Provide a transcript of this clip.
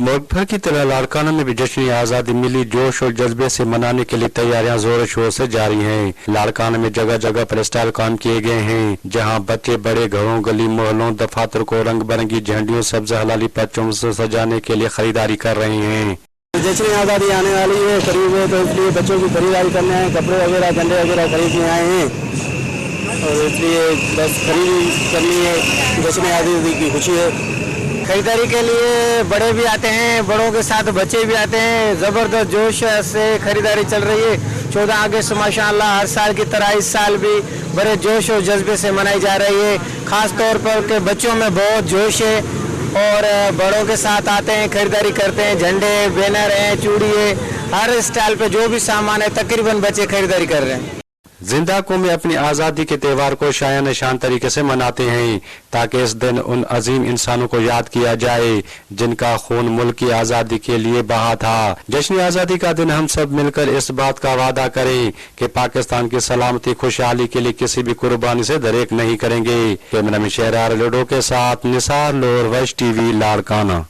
मुल्क भर की तरह लाड़काना में भी जश्न आज़ादी मिली जोश और जज्बे से मनाने के लिए तैयारियां जोर शोर से जारी हैं। लाड़काना में जगह जगह पर स्टॉल काम किए गए हैं, जहां बच्चे बड़े घरों, गली मोहल्लों, दफातर को रंग बिरंगी झंडियों, सब्ज हलाली पत्तों से सजाने के लिए खरीदारी कर रहे हैं। जश्न आज़ादी आने वाली है करीब है, तो इसलिए बच्चों की खरीदारी करने आए, कपड़े वगैरह झंडे वगैरह खरीदने आए हैं और इसलिए बस खरीदी करनी है। जश्न आज़ादी की खुशी है। खरीदारी के लिए बड़े भी आते हैं, बड़ों के साथ बच्चे भी आते हैं। ज़बरदस्त जोश से खरीदारी चल रही है। 14 अगस्त माशाअल्लाह हर साल की तरह इस साल भी बड़े जोश और जज्बे से मनाई जा रही है। ख़ास तौर पर के बच्चों में बहुत जोश है और बड़ों के साथ आते हैं, खरीदारी करते हैं। झंडे, बैनर हैं, चूड़ी है, हर स्टाइल पे जो भी सामान है तकरीबन बच्चे खरीदारी कर रहे हैं। जिंदा कौमें अपनी आज़ादी के त्यौहार को शायान शान तरीके से मनाते हैं, ताकि इस दिन उन अजीम इंसानों को याद किया जाए जिनका खून मुल्क की आज़ादी के लिए बहा था। जश्न आज़ादी का दिन हम सब मिलकर इस बात का वादा करें कि पाकिस्तान की सलामती खुशहाली के लिए किसी भी कुर्बानी से दरेक नहीं करेंगे। कैमरा में शेरार लुडो के साथ निसार लोर, वैश टीवी, लाड़काना।